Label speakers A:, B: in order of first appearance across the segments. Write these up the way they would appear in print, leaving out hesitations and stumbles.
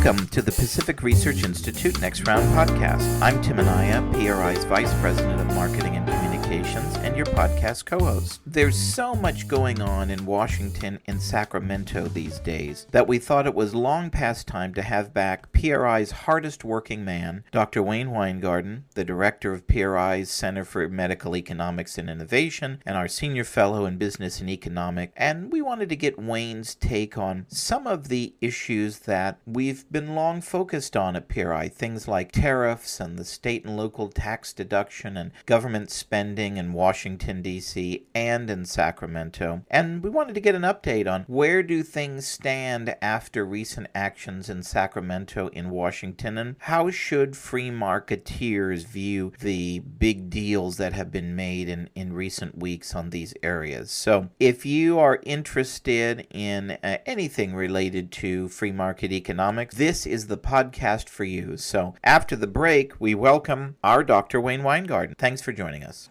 A: Welcome to the Pacific Research Institute Next Round podcast. I'm Tim Anaya, PRI's Vice President of Marketing and Communications, and your podcast co-host. There's so much going on in Washington and Sacramento these days that we thought it was long past time to have back PRI's hardest working man, Dr. Wayne Winegarden, the director of PRI's Center for Medical Economics and Innovation, and our senior fellow in Business and Economics. And we wanted to get Wayne's take on some of the issues that we've been long focused on at PRI, things like tariffs and the state and local tax deduction and government spending in Washington, D.C. and in Sacramento. And we wanted to get an update on where do things stand after recent actions in Sacramento in Washington, and how should free marketeers view the big deals that have been made in recent weeks on these areas. So if you are interested in anything related to free market economics, this is the podcast for you. So after the break, we welcome our Dr. Wayne Winegarden. Thanks for joining us.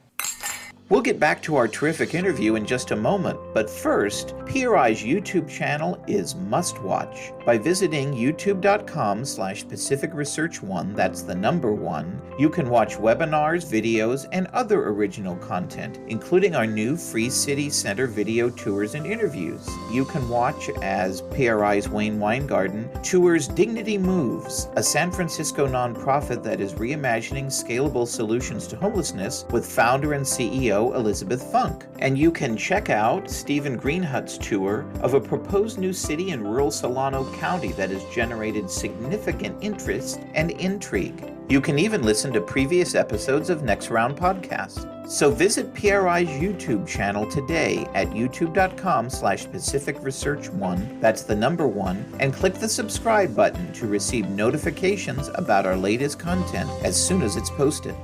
A: We'll get back to our terrific interview in just a moment, but first, PRI's YouTube channel is must-watch. By visiting youtube.com/Pacific Research 1, that's the number 1, you can watch webinars, videos, and other original content, including our new Free City Center video tours and interviews. You can watch as PRI's Wayne Winegarden tours Dignity Moves, a San Francisco nonprofit that is reimagining scalable solutions to homelessness with founder and CEO Elizabeth Funk. And you can check out Stephen Greenhut's tour of a proposed new city in rural Solano County that has generated significant interest and intrigue. You can even listen to previous episodes of Next Round Podcast. So visit PRI's YouTube channel today at youtube.com/Pacific Research 1, that's the number 1, and click the subscribe button to receive notifications about our latest content as soon as it's posted.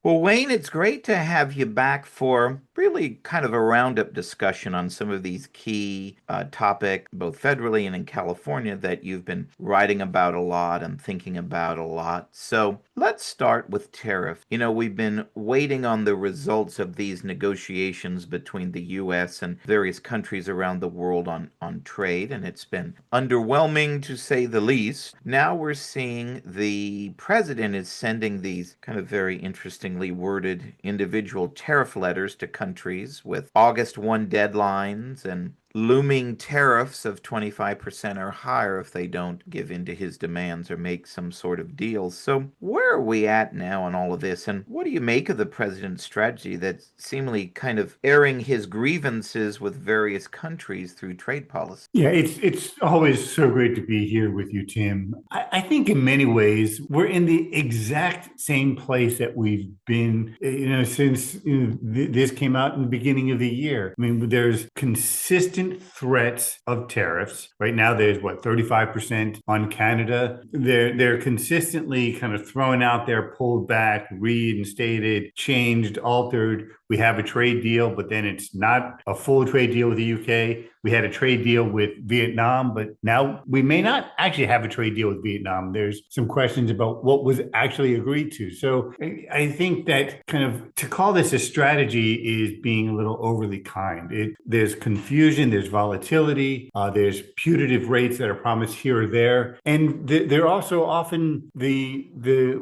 A: Well, Wayne, it's great to have you back for really kind of a roundup discussion on some of these key topics, both federally and in California, that you've been writing about a lot and thinking about a lot. So let's start with tariff. You know, we've been waiting on the results of these negotiations between the U.S. and various countries around the world on trade, and it's been underwhelming to say the least. Now we're seeing the president is sending these kind of very interestingly worded individual tariff letters to countries with August 1 deadlines and looming tariffs of 25% or higher if they don't give in to his demands or make some sort of deal. So where are we at now on all of this? And what do you make of the president's strategy that's seemingly kind of airing his grievances with various countries through trade policy?
B: Yeah, it's always so great to be here with you, Tim. I think in many ways, we're in the exact same place that we've been, since this came out in the beginning of the year. I mean, there's consistent threats of tariffs. Right now, there's 35% on Canada. They're consistently kind of thrown out there, pulled back, reinstated, changed, altered. We have a trade deal, but then it's not a full trade deal with the UK. We had a trade deal with Vietnam, but now we may not actually have a trade deal with Vietnam. There's some questions about what was actually agreed to. So I think that kind of to call this a strategy is being a little overly kind. There's confusion, there's volatility, there's putative rates that are promised here or there. And there are also often the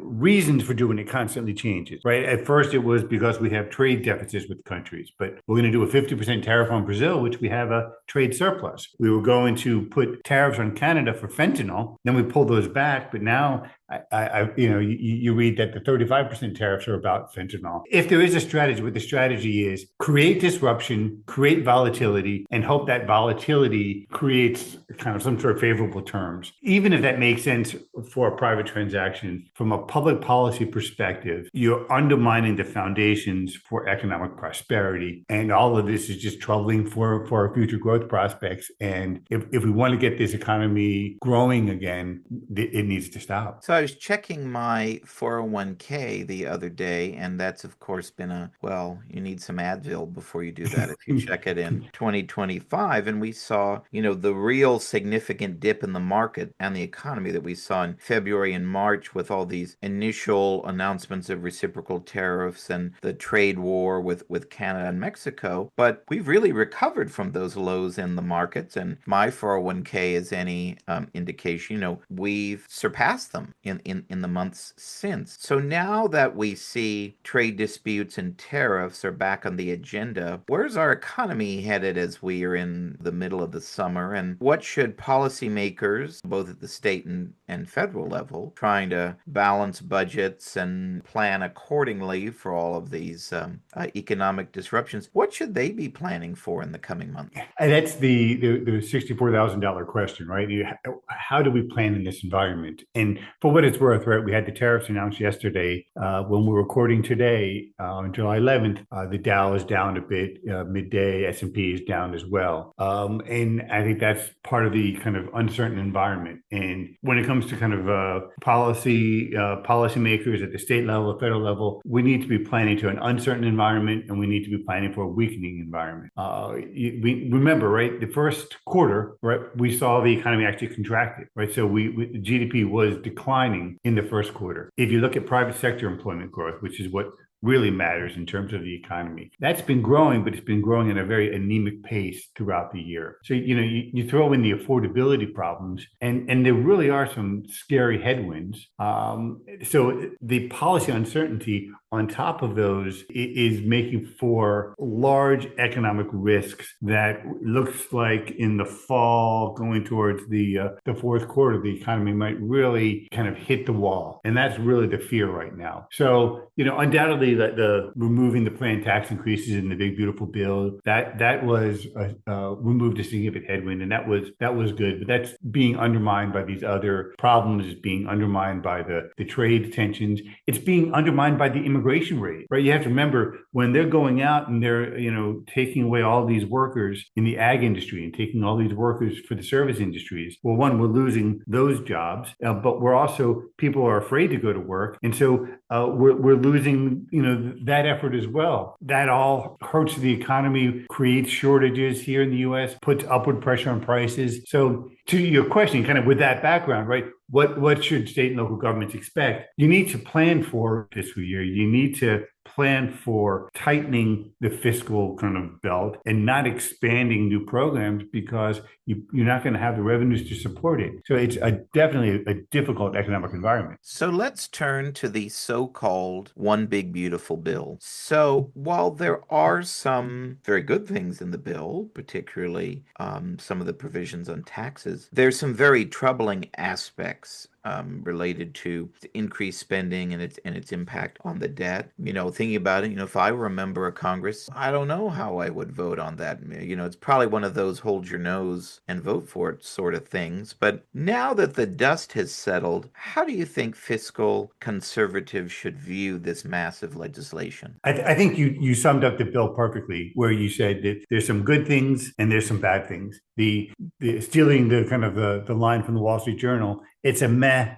B: reasons for doing it constantly changes, right? At first, it was because we have trade deficits with countries, but we're going to do a 50% tariff on Brazil, which we have a trade surplus. We were going to put tariffs on Canada for fentanyl. Then we pulled those back. But now you read that the 35% tariffs are about fentanyl. If there is a strategy, what the strategy is create disruption, create volatility, and hope that volatility creates kind of some sort of favorable terms. Even if that makes sense for a private transaction, from a public policy perspective, you're undermining the foundations for economic prosperity. And all of this is just troubling for our future growth prospects. And if we want to get this economy growing again, it needs to stop.
A: So So I was checking my 401k the other day, and that's of course been you need some Advil before you do that if you check it in 2025. And we saw, the real significant dip in the market and the economy that we saw in February and March with all these initial announcements of reciprocal tariffs and the trade war with Canada and Mexico. But we've really recovered from those lows in the markets. And my 401k is any indication, we've surpassed them in the months since. So now that we see trade disputes and tariffs are back on the agenda, where's our economy headed as we are in the middle of the summer? And what should policymakers, both at the state and federal level, trying to balance budgets and plan accordingly for all of these economic disruptions, what should they be planning for in the coming months?
B: And that's the $64,000 question, right? How do we plan in this environment? And for what it's worth, right, we had the tariffs announced yesterday. When we're recording today, on July 11th, the Dow is down a bit. Midday, S&P is down as well. And I think that's part of the kind of uncertain environment. And when it comes to kind of policymakers at the state level, the federal level, we need to be planning to an uncertain environment, and we need to be planning for a weakening environment. We remember, right, the first quarter, right, we saw the economy actually contracted, right? So GDP was declining in the first quarter. If you look at private sector employment growth, which is what really matters in terms of the economy, that's been growing, but it's been growing at a very anemic pace throughout the year. So, you throw in the affordability problems, and there really are some scary headwinds. So the policy uncertainty on top of those is making for large economic risks that looks like in the fall, going towards the fourth quarter, the economy might really kind of hit the wall. And that's really the fear right now. So, undoubtedly that the removing the planned tax increases in the big beautiful bill, that was removed a significant headwind, and that was good. But that's being undermined by these other problems. It's being undermined by the trade tensions. It's being undermined by the immigration rate, right? You have to remember, when they're going out and they're taking away all these workers in the ag industry and taking all these workers for the service industries. Well, one, we're losing those jobs, but we're also, people are afraid to go to work, and so we're losing that effort as well. That all hurts the economy, creates shortages here in the U.S., puts upward pressure on prices. So to your question, kind of with that background, right? What should state and local governments expect? You need to plan for fiscal year. You need to plan for tightening the fiscal kind of belt and not expanding new programs, because you're not going to have the revenues to support it. So it's definitely a difficult economic environment.
A: So let's turn to the so-called One Big Beautiful Bill. So while there are some very good things in the bill, particularly some of the provisions on taxes, there's some very troubling aspects related to increased spending and its impact on the debt. Thinking about it, if I were a member of Congress, I don't know how I would vote on that. It's probably one of those hold your nose and vote for it sort of things. But now that the dust has settled, how do you think fiscal conservatives should view this massive legislation?
B: I think you summed up the bill perfectly, where you said that there's some good things and there's some bad things. The stealing the kind of the line from the Wall Street Journal, it's a meh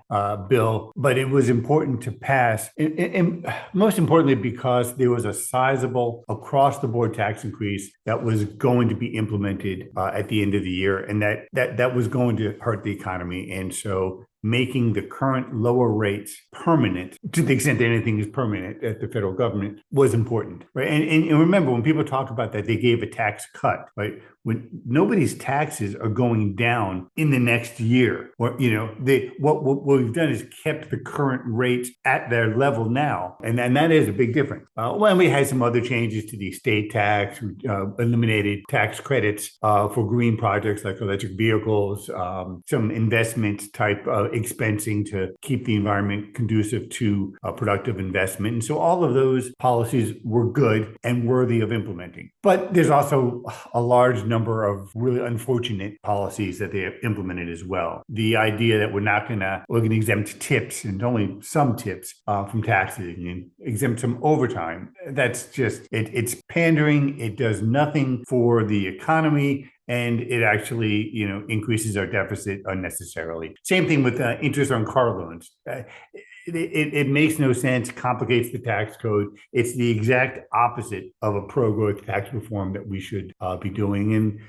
B: bill, but it was important to pass, and most importantly because there was a sizable across-the-board tax increase that was going to be implemented at the end of the year, and that was going to hurt the economy. And so making the current lower rates permanent, to the extent that anything is permanent at the federal government, was important, right? And remember, when people talk about that, they gave a tax cut, right? When nobody's taxes are going down in the next year, or what we've done is kept the current rates at their level now, and that is a big difference. Well, we had some other changes to the estate tax, eliminated tax credits for green projects like electric vehicles, some investment type expensing to keep the environment conducive to productive investment, and so all of those policies were good and worthy of implementing. But there's also a large number of really unfortunate policies that they have implemented as well. The idea that we're going to exempt tips, and only some tips from taxes, and exempt some overtime. That's just, it's pandering. It does nothing for the economy. and it actually, increases our deficit unnecessarily. Same thing with interest on car loans. It makes no sense, complicates the tax code. It's the exact opposite of a pro-growth tax reform that we should be doing. And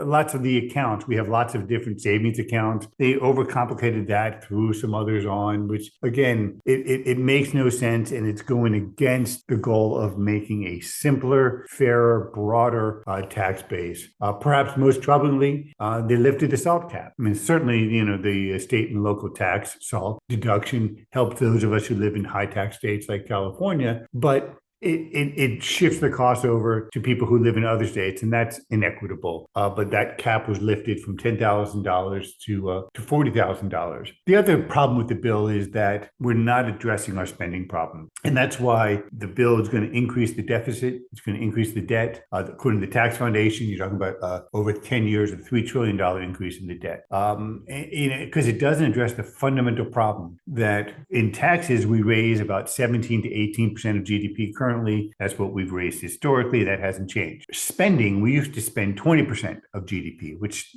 B: lots of the accounts, we have lots of different savings accounts. They overcomplicated that, threw some others on, which again, it makes no sense, and it's going against the goal of making a simpler, fairer, broader tax base. Perhaps most troublingly, they lifted the SALT cap. I mean, certainly, the state and local tax SALT deduction helps those of us who live in high tax states like California, but it shifts the cost over to people who live in other states, and that's inequitable. But that cap was lifted from $10,000 to $40,000. The other problem with the bill is that we're not addressing our spending problem, and that's why the bill is going to increase the deficit. It's going to increase the debt. According to the Tax Foundation, you're talking about over 10 years, a $3 trillion increase in the debt. Because it doesn't address the fundamental problem that in taxes we raise about 17 to 18% of GDP currently. That's what we've raised historically. That hasn't changed. Spending, we used to spend 20% of GDP, which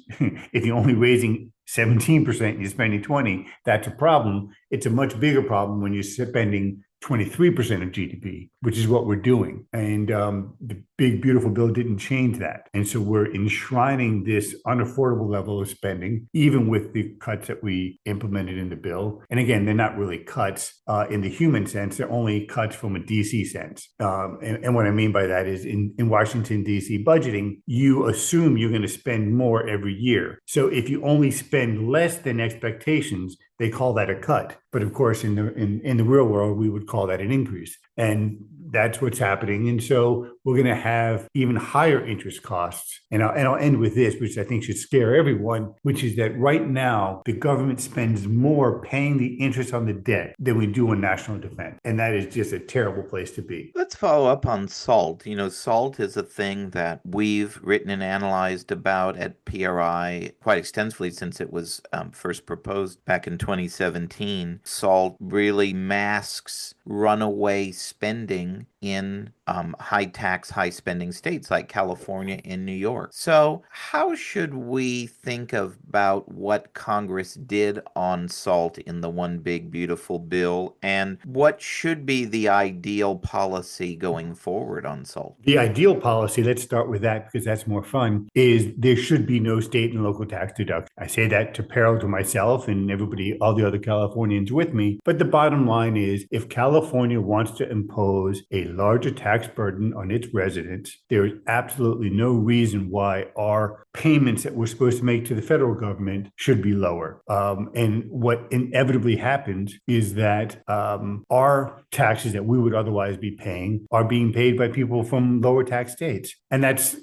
B: if you're only raising 17%, you're spending 20, that's a problem. It's a much bigger problem when you're spending 23% of GDP, which is what we're doing. And the big, beautiful bill didn't change that. And so we're enshrining this unaffordable level of spending, even with the cuts that we implemented in the bill. And again, they're not really cuts in the human sense. They're only cuts from a DC sense. And what I mean by that is in Washington, DC budgeting, you assume you're going to spend more every year. So if you only spend less than expectations, they call that a cut. But of course, in the real world, we would call that an increase. And that's what's happening. And so we're going to have even higher interest costs. And I'll end with this, which I think should scare everyone, which is that right now, the government spends more paying the interest on the debt than we do on national defense. And that is just a terrible place to be.
A: Let's follow up on SALT. SALT is a thing that we've written and analyzed about at PRI quite extensively since it was first proposed back in 2017. SALT really masks runaway spending in high tax, high spending states like California and New York. So how should we think about what Congress did on SALT in the One Big Beautiful Bill, and what should be the ideal policy going forward on SALT?
B: The ideal policy, let's start with that because that's more fun, is there should be no state and local tax deduction. I say that to peril to myself and everybody, all the other Californians with me. But the bottom line is, if California wants to impose a larger tax burden on its residents, there is absolutely no reason why our payments that we're supposed to make to the federal government should be lower. And what inevitably happens is that our taxes that we would otherwise be paying are being paid by people from lower tax states. And that's,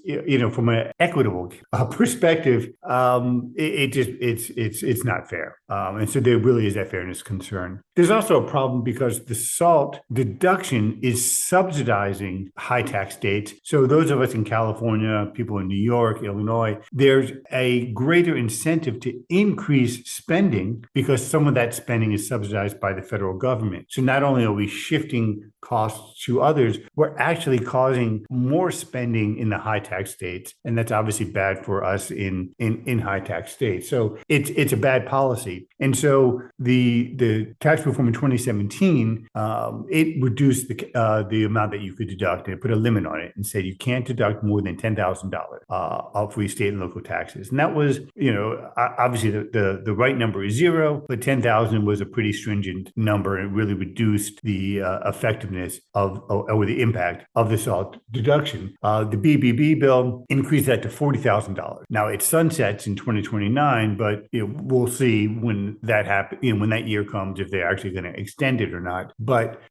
B: from an equitable perspective, it's not fair. And so there really is that fairness concern. There's also a problem because the SALT deduction is subsidizing high tax states. So those of us in California, people in New York, Illinois, there's a greater incentive to increase spending because some of that spending is subsidized by the federal government. So not only are we shifting costs to others, we're actually causing more spending in the high tax states. And that's obviously bad for us in high tax states. So it's a bad policy. And so the tax reform in 2017, it reduced the amount that you could deduct, and it put a limit on it and said you can't deduct more than $10,000 for state and local taxes. And that was, obviously the right number is zero, but 10,000 was a pretty stringent number, and it really reduced the effectiveness or the impact of the SALT deduction. The BBB bill increased that to $40,000. Now it sunsets in 2029, but we'll see when that happens, when that year comes, if they're actually going to extend it or not. But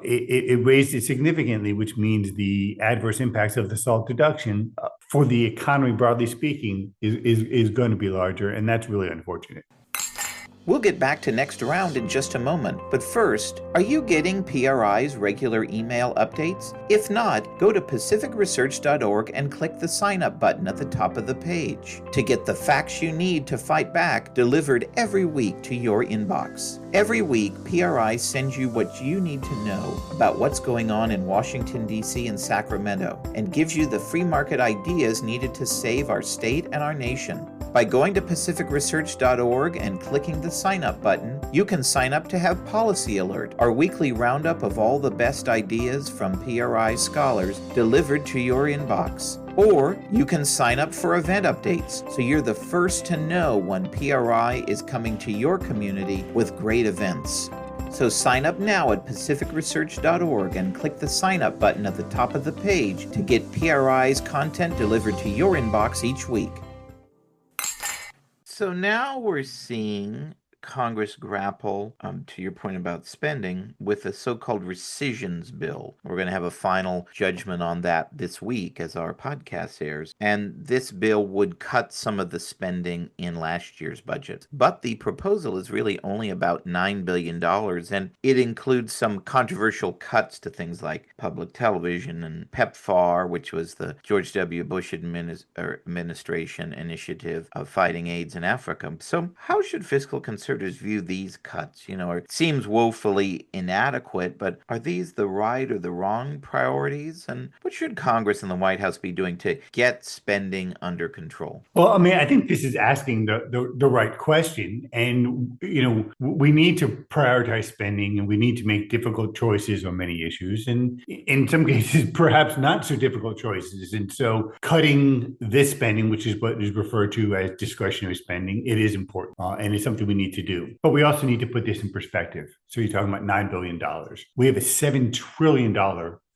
B: it raised it significantly, which means the adverse impacts of the SALT deduction for the economy, broadly speaking, is going to be larger, and that's really unfortunate.
A: We'll get back to Next Round in just a moment, but first, are you getting PRI's regular email updates? If not, go to pacificresearch.org and click the sign up button at the top of the page to get the facts you need to fight back delivered every week to your inbox. Every week, PRI sends you what you need to know about what's going on in Washington, D.C. and Sacramento, and gives you the free market ideas needed to save our state and our nation. By going to pacificresearch.org and clicking the sign up button, you can sign up to have Policy Alert, our weekly roundup of all the best ideas from PRI scholars delivered to your inbox. Or you can sign up for event updates so you're the first to know when PRI is coming to your community with great events. So sign up now at pacificresearch.org and click the sign up button at the top of the page to get PRI's content delivered to your inbox each week. So now we're seeing Congress grapple, to your point about spending, with a so-called rescissions bill. We're going to have a final judgment on that this week as our podcast airs. And this bill would cut some of the spending in last year's budget. But the proposal is really only about $9 billion, and it includes some controversial cuts to things like public television and PEPFAR, which was the George W. Bush administration initiative of fighting AIDS in Africa. So how should fiscal conservatives view these cuts? It seems woefully inadequate, but are these the right or the wrong priorities? And what should Congress and the White House be doing to get spending under control?
B: Well, I think this is asking the right question. And, we need to prioritize spending, and we need to make difficult choices on many issues. And in some cases, perhaps not so difficult choices. And so cutting this spending, which is what is referred to as discretionary spending, it is important. And it's something we need to do. But we also need to put this in perspective. So you're talking about $9 billion. We have a $7 trillion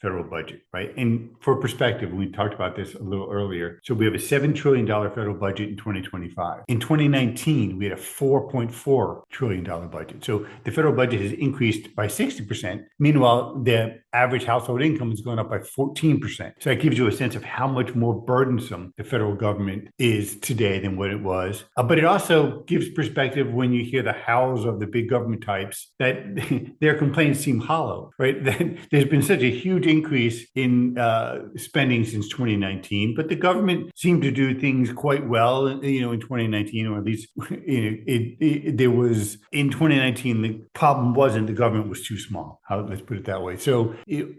B: federal budget, right? And for perspective, we talked about this a little earlier. So we have a $7 trillion federal budget in 2025. In 2019, we had a $4.4 trillion budget. So the federal budget has increased by 60%. Meanwhile, the average household income is going up by 14%. So that gives you a sense of how much more burdensome the federal government is today than what it was. But it also gives perspective when you hear the howls of the big government types that their complaints seem hollow, right? That there's been such a huge increase in spending since 2019, but the government seemed to do things quite well, in 2019, or at least there was in 2019. The problem wasn't the government was too small. Let's put it that way. So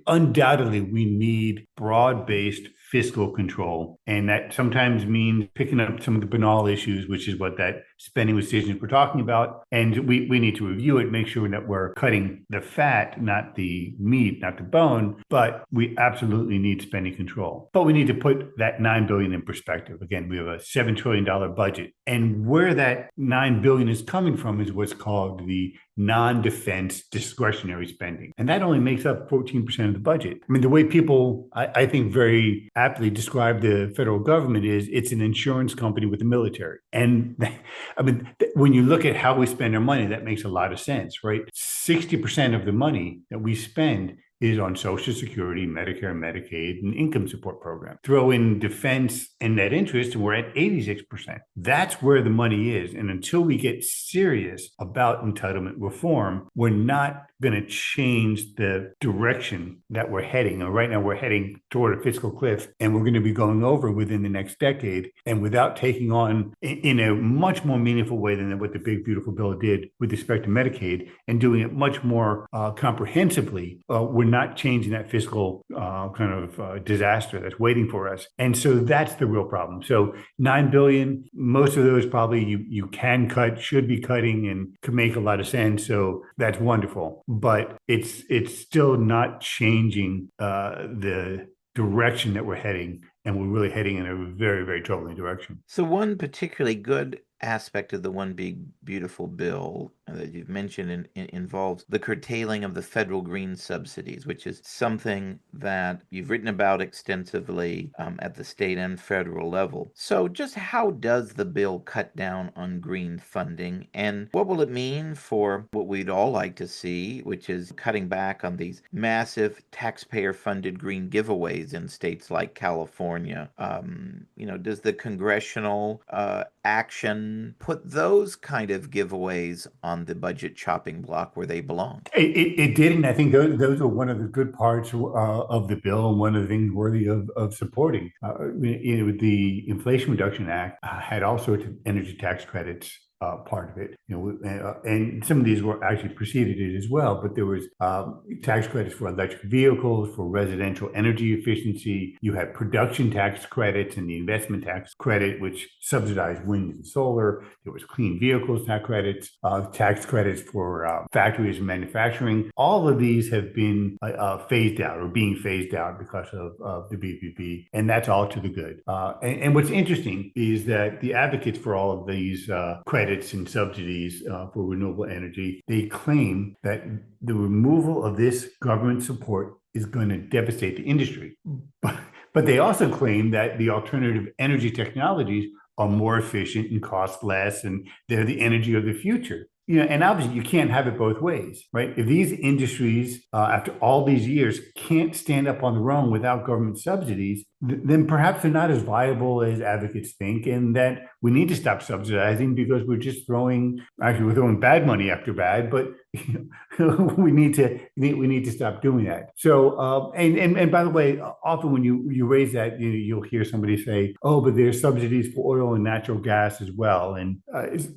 B: undoubtedly, we need broad-based fiscal control, and that sometimes means picking up some of the banal issues, which is what that spending decisions we're talking about. And we need to review it, make sure that we're cutting the fat, not the meat, not the bone, but we absolutely need spending control. But we need to put that $9 billion in perspective. Again, we have a $7 trillion budget, and where that $9 billion is coming from is what's called the non-defense discretionary spending. And that only makes up 14% of the budget. I mean, the way people, I think, very aptly describe the federal government is it's an insurance company with the military. And I mean, when you look at how we spend our money, that makes a lot of sense, right? 60% of the money that we spend is on Social Security, Medicare, Medicaid, and income support program. Throw in defense and net interest, and we're at 86%. That's where the money is. And until we get serious about entitlement reform, we're not going to change the direction that we're heading. And right now, we're heading toward a fiscal cliff, and we're going to be going over within the next decade. And without taking on, in a much more meaningful way than what the big, beautiful bill did with respect to Medicaid, and doing it much more comprehensively, we're not changing that fiscal disaster that's waiting for us. And so that's the real problem. So $9 billion, most of those probably you can cut, should be cutting, and could make a lot of sense. So that's wonderful. But it's still not changing the direction that we're heading. And we're really heading in a very, very troubling direction.
A: So one particularly good aspect of the One Big Beautiful Bill that you've mentioned involves the curtailing of the federal green subsidies, which is something that you've written about extensively at the state and federal level. So just how does the bill cut down on green funding, and what will it mean for what we'd all like to see, which is cutting back on these massive taxpayer-funded green giveaways in states like California? Does the congressional action and put those kind of giveaways on the budget chopping block where they belong.
B: It did, and I think those are one of the good parts of the bill, and one of the things worthy of supporting. The Inflation Reduction Act had all sorts of energy tax credits part of it, and some of these were actually preceded it as well. But there was tax credits for electric vehicles, for residential energy efficiency. You had production tax credits and the investment tax credit, which subsidized wind and solar. There was clean vehicles tax credits for factories and manufacturing. All of these have been phased out or being phased out because of the BBB, and that's all to the good. And what's interesting is that the advocates for all of these credits and subsidies for renewable energy, they claim that the removal of this government support is going to devastate the industry. But they also claim that the alternative energy technologies are more efficient and cost less, and they're the energy of the future. And obviously you can't have it both ways, right? If these industries, after all these years, can't stand up on their own without government subsidies, then perhaps they're not as viable as advocates think, and that we need to stop subsidizing because we're throwing bad money after bad, but we need to stop doing that. So, and by the way, often when you raise that, you'll hear somebody say, "Oh, but there's subsidies for oil and natural gas as well," and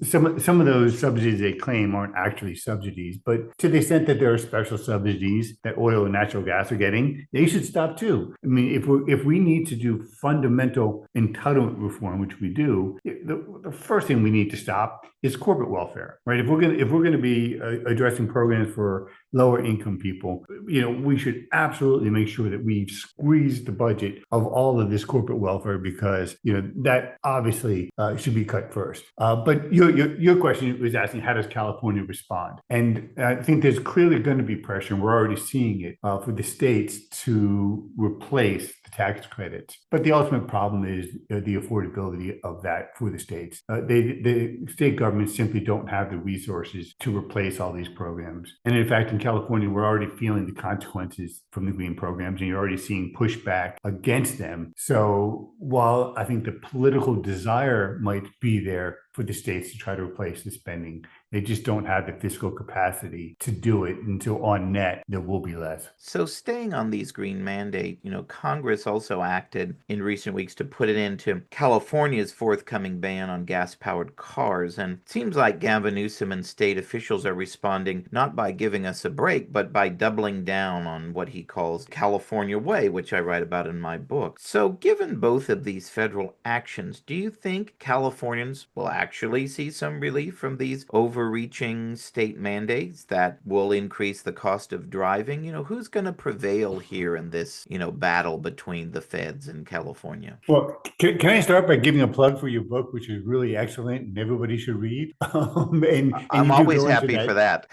B: some of those subsidies they claim aren't actually subsidies, but to the extent that there are special subsidies that oil and natural gas are getting, they should stop too. I mean, if we need to do fundamental entitlement reform, which we do, the first thing we need to stop is corporate welfare, right? If we're going to be addressing programs for lower income people, we should absolutely make sure that we squeeze the budget of all of this corporate welfare, because that obviously should be cut first. But your question was asking, how does California respond? And I think there's clearly going to be pressure, and we're already seeing it for the states to replace the tax credits. But the ultimate problem is the affordability of that for the states. The state governments simply don't have the resources to replace all these programs. And in fact, in California, we're already feeling the consequences from the green programs, and you're already seeing pushback against them. So while I think the political desire might be there for the states to try to replace the spending, they just don't have the fiscal capacity to do it, until on net there will be less.
A: So staying on these green mandate, Congress also acted in recent weeks to put it into California's forthcoming ban on gas-powered cars. And it seems like Gavin Newsom and state officials are responding not by giving us a break, but by doubling down on what he calls California Way, which I write about in my book. So given both of these federal actions, do you think Californians will actually see some relief from these overreaching state mandates that will increase the cost of driving? Who's going to prevail here in this, battle between the feds and California?
B: Well, can I start by giving a plug for your book, which is really excellent and everybody should read? And
A: I'm always happy for that.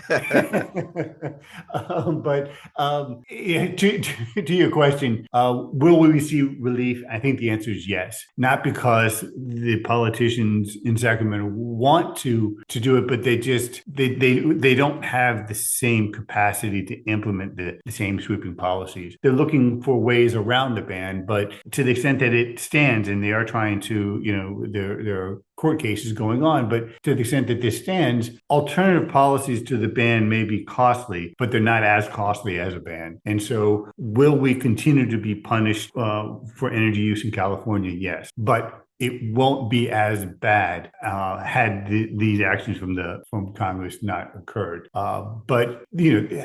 B: To your question, will we see relief? I think the answer is yes. Not because the politicians in Sacramento want to do it, but they don't have the same capacity to implement the same sweeping policies. They're looking for ways around the ban, but to the extent that it stands, and they are trying to, there are court cases going on, but to the extent that this stands, alternative policies to the ban may be costly, but they're not as costly as a ban. And so will we continue to be punished for energy use in California? Yes. But it won't be as bad had these actions from Congress not occurred. But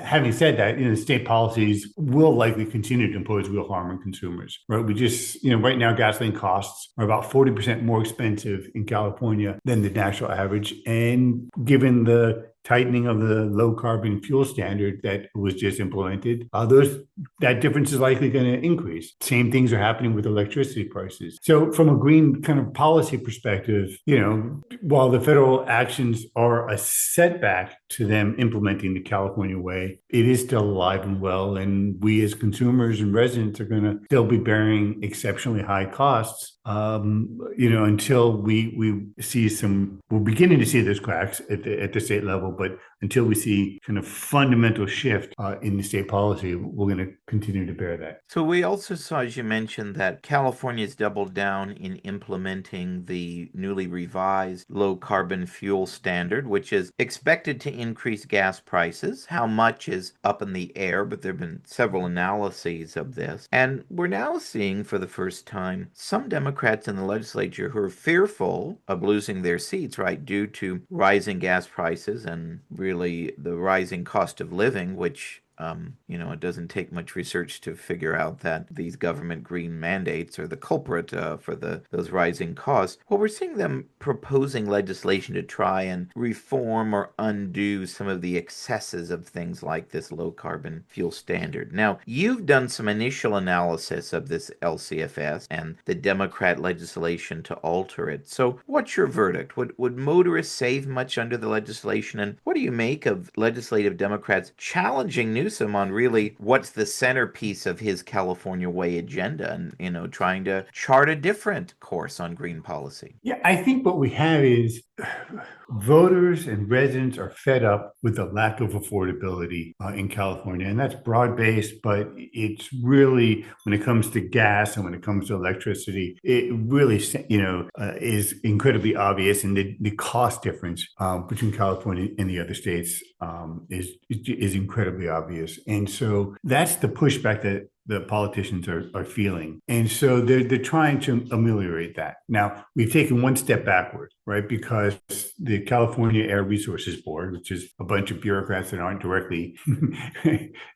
B: having said that, state policies will likely continue to impose real harm on consumers. Right? We just, right now, gasoline costs are about 40% more expensive in California than the national average, and given the tightening of the low carbon fuel standard that was just implemented, that difference is likely going to increase. Same things are happening with electricity prices. So from a green kind of policy perspective, while the federal actions are a setback to them implementing the California way, it is still alive and well. And we as consumers and residents are going to still be bearing exceptionally high costs, until we see we're beginning to see those cracks at the state level, but until we see kind of fundamental shift in the state policy, we're going to continue to bear that.
A: So we also saw, as you mentioned, that California's doubled down in implementing the newly revised low carbon fuel standard, which is expected to increase gas prices. How much is up in the air, but there have been several analyses of this. And we're now seeing for the first time some Democrats in the legislature who are fearful of losing their seats, right, due to rising gas prices and really the rising cost of living, which it doesn't take much research to figure out that these government green mandates are the culprit for those rising costs. Well, we're seeing them proposing legislation to try and reform or undo some of the excesses of things like this low carbon fuel standard. Now, you've done some initial analysis of this LCFS and the Democrat legislation to alter it. So what's your verdict? Would motorists save much under the legislation? And what do you make of legislative Democrats challenging Newsom on really what's the centerpiece of his California Way agenda and, trying to chart a different course on green policy?
B: Yeah, I think what we have is voters and residents are fed up with the lack of affordability in California. And that's broad-based, but it's really, when it comes to gas and when it comes to electricity, it really, is incredibly obvious. And the cost difference between California and the other states is incredibly obvious. And so that's the pushback that the politicians are feeling. And so they're trying to ameliorate that. Now, we've taken one step backward, right? Because the California Air Resources Board, which is a bunch of bureaucrats that aren't directly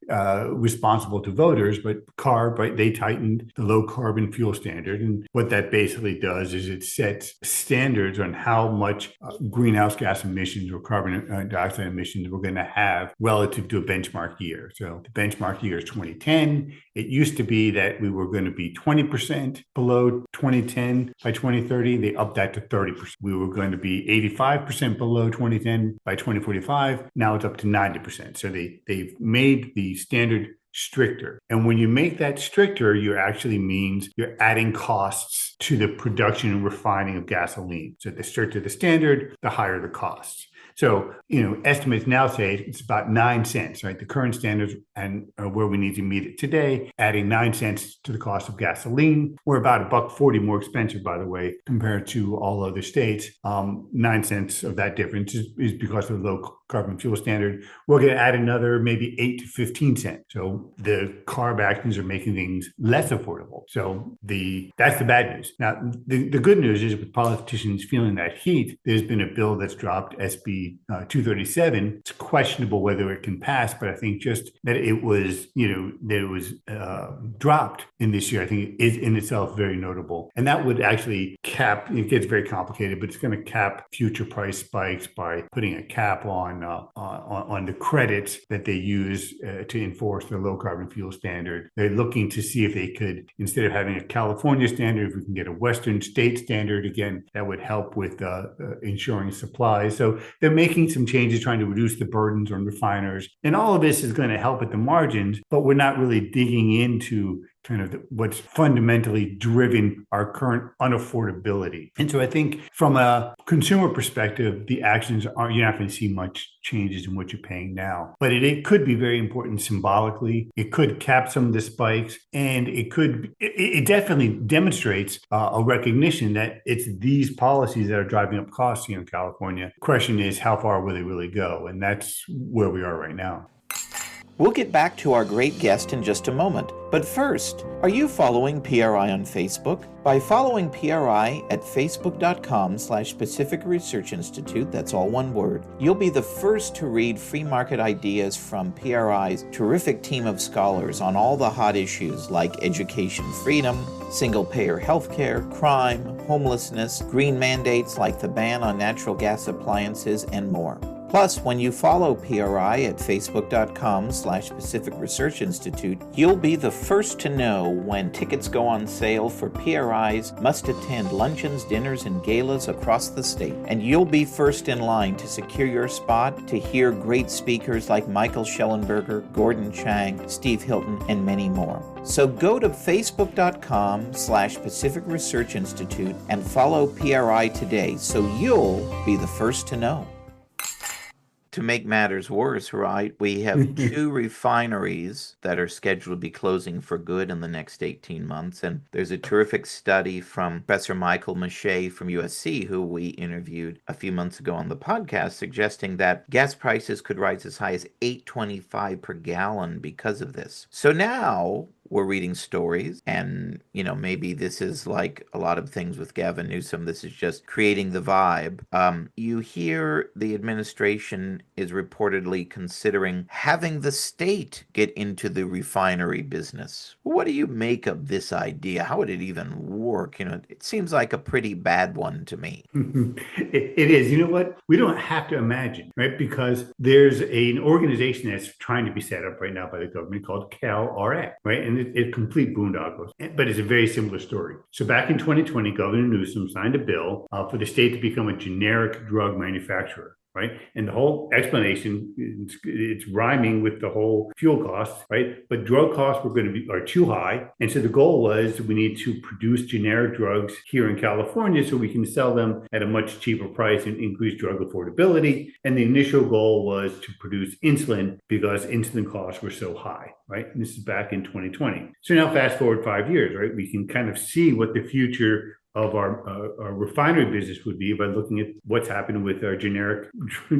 B: responsible to voters, but CARB, right? They tightened the low carbon fuel standard. And what that basically does is it sets standards on how much greenhouse gas emissions or carbon dioxide emissions we're going to have relative to a benchmark year. So the benchmark year is 2010. It used to be that we were going to be 20% below 2010 by 2030. They upped that to 30%. We were going to be 85% below 2010 by 2045. Now it's up to 90%. So they've made the standard stricter. And when you make that stricter, you actually means you're adding costs to the production and refining of gasoline. So the stricter the standard, the higher the costs. So, estimates now say it's about 9 cents, right? The current standards and where we need to meet it today, adding 9 cents to the cost of gasoline. We're about $1.40 more expensive, by the way, compared to all other states. 9 cents of that difference is because of the low carbon fuel standard. We're going to add another maybe 8 to 15 cents. So the CARB actions are making things less affordable. So that's the bad news. Now, the good news is with politicians feeling that heat, there's been a bill that's dropped, SB 237. It's questionable whether it can pass, but I think just that it was, dropped in this year, I think is in itself very notable. And that would actually cap, it gets very complicated, but it's going to cap future price spikes by putting a cap on the credits that they use to enforce the low carbon fuel standard. They're looking to see if they could, instead of having a California standard, if we can get a Western state standard, again, that would help with ensuring supplies. So they're making some changes, trying to reduce the burdens on refiners. And all of this is going to help at the margins, but we're not really digging into kind of what's fundamentally driven our current unaffordability. And so I think from a consumer perspective, the actions you're not going to see much changes in what you're paying now. But it could be very important symbolically. It could cap some of the spikes, and it definitely demonstrates a recognition that it's these policies that are driving up costs here in California. The question is, how far will they really go? And that's where we are right now.
A: We'll get back to our great guest in just a moment. But first, are you following PRI on Facebook? By following PRI at facebook.com/Pacific Research Institute, that's all one word, you'll be the first to read free market ideas from PRI's terrific team of scholars on all the hot issues like education freedom, single-payer healthcare, crime, homelessness, green mandates like the ban on natural gas appliances, and more. Plus, when you follow PRI at facebook.com/Pacific Research Institute, you'll be the first to know when tickets go on sale for PRI's must-attend luncheons, dinners, and galas across the state. And you'll be first in line to secure your spot to hear great speakers like Michael Schellenberger, Gordon Chang, Steve Hilton, and many more. So go to facebook.com/Pacific Research Institute and follow PRI today so you'll be the first to know. to make matters worse, right, we have two refineries that are scheduled to be closing for good in the next 18 months. And there's a terrific study from Professor Michael Mache from USC, who we interviewed a few months ago on the podcast, suggesting that gas prices could rise as high as $8.25 per gallon because of this. So now we're reading stories, and maybe this is like a lot of things with Gavin Newsom, this is just creating the vibe. You hear the administration is reportedly considering having the state get into the refinery business. What do you make of this idea? How would it even work? It seems like a pretty bad one to me.
B: It is. You know what? We don't have to imagine, right? Because there's an organization that's trying to be set up right now by the government called CalRx, right? And it's complete boondoggles, but it's a very similar story. So back in 2020, Governor Newsom signed a bill for the state to become a generic drug manufacturer. Right. And the whole explanation, it's rhyming with the whole fuel costs, right? But drug costs are too high. And so the goal was we need to produce generic drugs here in California so we can sell them at a much cheaper price and increase drug affordability. And the initial goal was to produce insulin because insulin costs were so high, right? And this is back in 2020. So now fast forward 5 years, right? We can kind of see what the future of our refinery business would be by looking at what's happening with our generic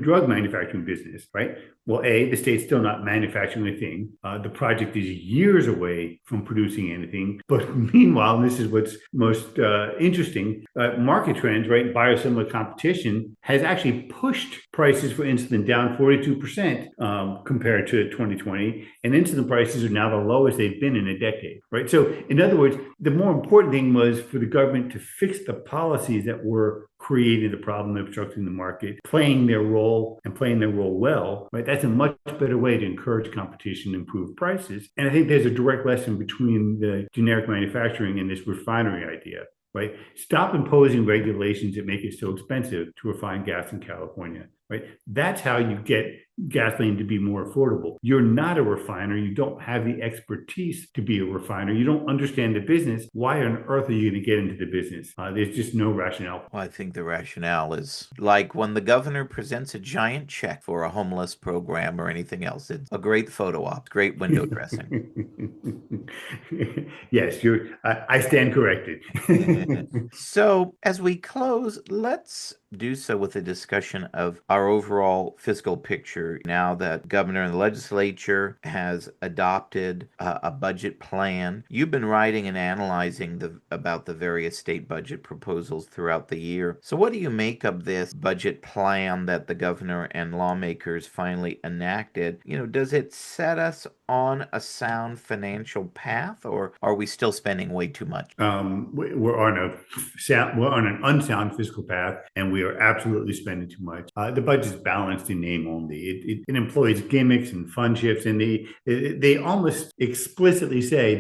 B: drug manufacturing business, right? Well, the state's still not manufacturing a thing. The project is years away from producing anything. But meanwhile, and this is what's most interesting, market trends, right? Biosimilar competition has actually pushed prices for insulin down 42% compared to 2020. And insulin prices are now the lowest they've been in a decade, right? So in other words, the more important thing was for the government to fix the policies that were creating the problem, obstructing the market, playing their role well, right? That's a much better way to encourage competition, improve prices. And I think there's a direct lesson between the generic manufacturing and this refinery idea, right? Stop imposing regulations that make it so expensive to refine gas in California, right? That's how you get gasoline to be more affordable. You're not a refiner. You don't have the expertise to be a refiner. You don't understand the business. Why on earth are you going to get into the business? There's just no rationale.
A: Well, I think the rationale is like when the governor presents a giant check for a homeless program or anything else. It's a great photo op, great window dressing.
B: Yes, I stand corrected.
A: So as we close, let's do so with a discussion of our overall fiscal picture now that governor and the legislature has adopted a budget plan. You've been writing and analyzing about the various state budget proposals throughout the year. So what do you make of this budget plan that the governor and lawmakers finally enacted? Does it set us on a sound financial path, or are we still spending way too much?
B: We're on an unsound fiscal path, and we are absolutely spending too much. The budget's balanced in name only. It employs gimmicks and fun shifts, and they almost explicitly say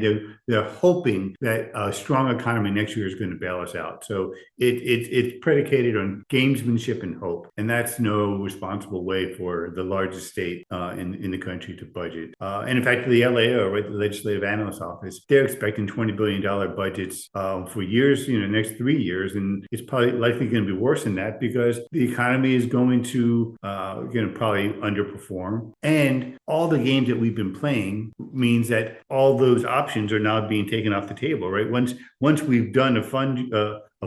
B: they're hoping that a strong economy next year is going to bail us out. So it's predicated on gamesmanship and hope, and that's no responsible way for the largest state in the country to budget. And in fact, the LAO, right, the Legislative Analyst Office, they're expecting $20 billion budgets for years, next 3 years, and it's probably likely going to be worse than that because the economy is going to probably underperform, and all the games that we've been playing means that all those options are now being taken off the table, right? Once we've done a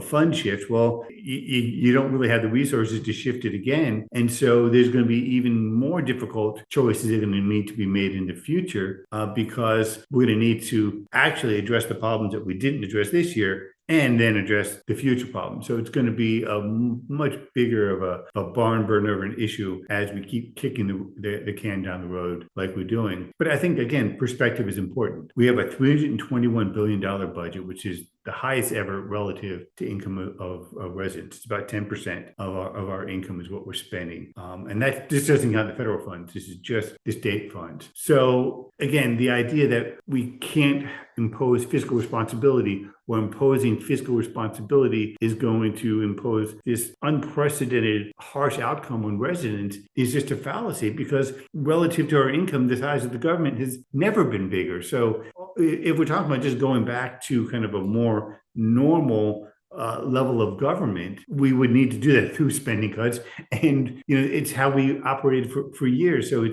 B: fund shift, well, you don't really have the resources to shift it again. And so there's going to be even more difficult choices that are going to need to be made in the future because we're going to need to actually address the problems that we didn't address this year and then address the future problems. So it's going to be a much bigger of a barn burner of an issue as we keep kicking the can down the road like we're doing. But I think, again, perspective is important. We have a $321 billion budget, which is the highest ever relative to income of residents. It's about 10% of our income is what we're spending. And this doesn't count the federal funds. This is just the state funds. So again, the idea that we can't impose fiscal responsibility or imposing fiscal responsibility is going to impose this unprecedented harsh outcome on residents is just a fallacy because relative to our income, the size of the government has never been bigger. So if we're talking about just going back to kind of a more normal level of government, we would need to do that through spending cuts. And, it's how we operated for years. So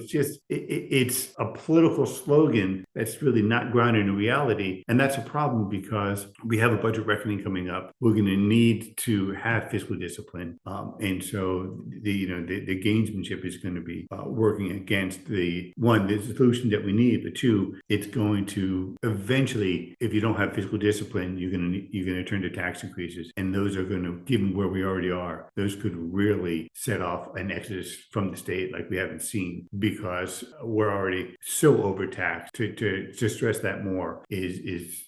B: it's a political slogan that's really not grounded in reality. And that's a problem because we have a budget reckoning coming up. We're going to need to have fiscal discipline. And so the gamesmanship is going to be working against the solution that we need, but two, it's going to eventually, if you don't have fiscal discipline, you're going to turn to tax increases. And those are going to, given where we already are, those could really set off an exodus from the state like we haven't seen, because we're already so overtaxed. To stress that more is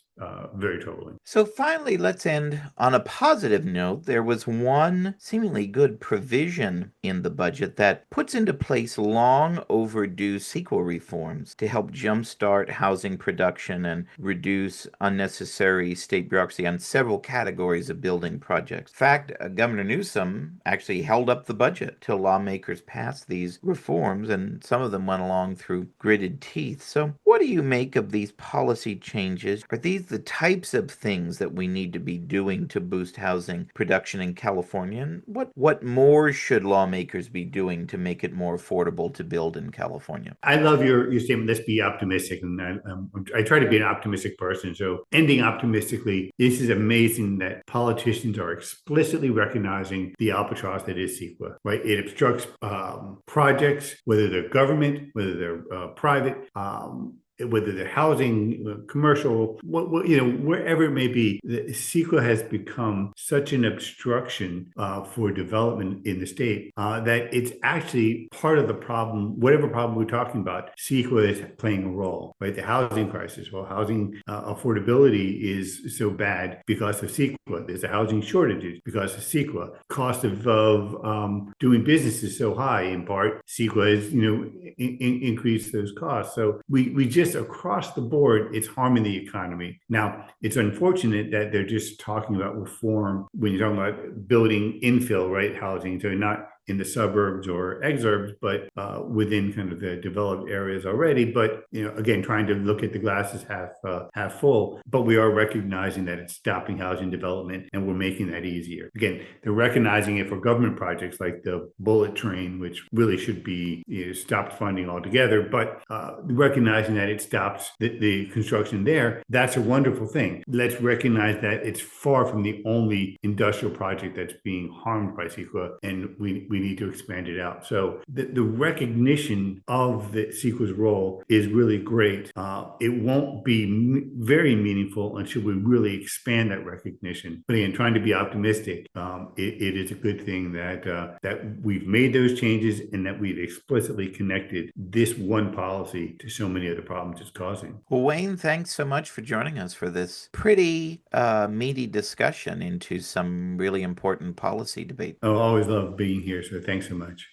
B: very troubling.
A: So finally, let's end on a positive note. There was one seemingly good provision in the budget that puts into place long overdue CEQA reforms to help jumpstart housing production and reduce unnecessary state bureaucracy on several categories of building projects. In fact, Governor Newsom actually held up the budget till lawmakers passed these reforms, and some of them went along through gritted teeth. So what do you make of these policy changes? Are these the types of things that we need to be doing to boost housing production in California? And what more should lawmakers be doing to make it more affordable to build in California?
B: I love your statement, let's be optimistic. And I try to be an optimistic person. So ending optimistically, this is amazing that politicians are explicitly recognizing the albatross that is CEQA, right? It obstructs projects, whether they're government, whether they're private, whether they're housing, commercial, wherever it may be. The CEQA has become such an obstruction for development in the state that it's actually part of the problem. Whatever problem we're talking about, CEQA is playing a role, right? The housing crisis, housing affordability is so bad because of CEQA. There's a housing shortages because of CEQA. Cost of doing business is so high, in part. CEQA has, increased those costs. So we just across the board, it's harming the economy. Now, it's unfortunate that they're just talking about reform when you're talking about building infill, right, housing. So not in the suburbs or exurbs, but within kind of the developed areas already. But, again, trying to look at the glass as half full, but we are recognizing that it's stopping housing development, and we're making that easier. Again, they're recognizing it for government projects like the bullet train, which really should be stopped funding altogether, but recognizing that it stops the construction there, that's a wonderful thing. Let's recognize that it's far from the only industrial project that's being harmed by CEQA, and we need to expand it out. So the recognition of the CEQA's role is really great. It won't be very meaningful until we really expand that recognition. But again, trying to be optimistic, it is a good thing that we've made those changes and that we've explicitly connected this one policy to so many of the problems it's causing.
A: Well, Wayne, thanks so much for joining us for this pretty meaty discussion into some really important policy debate.
B: I always love being here, so thanks so much.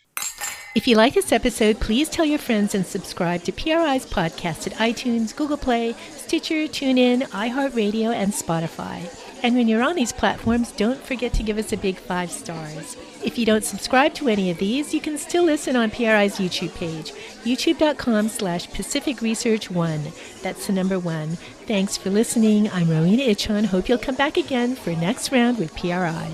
C: If you like this episode, please tell your friends and subscribe to PRI's podcast at iTunes, Google Play, Stitcher, TuneIn, iHeartRadio, and Spotify. And when you're on these platforms, don't forget to give us a big 5 stars. If you don't subscribe to any of these, you can still listen on PRI's YouTube page, youtube.com/Pacific Research 1. That's the number 1. Thanks for listening. I'm Rowena Ichon. Hope you'll come back again for next round with PRI.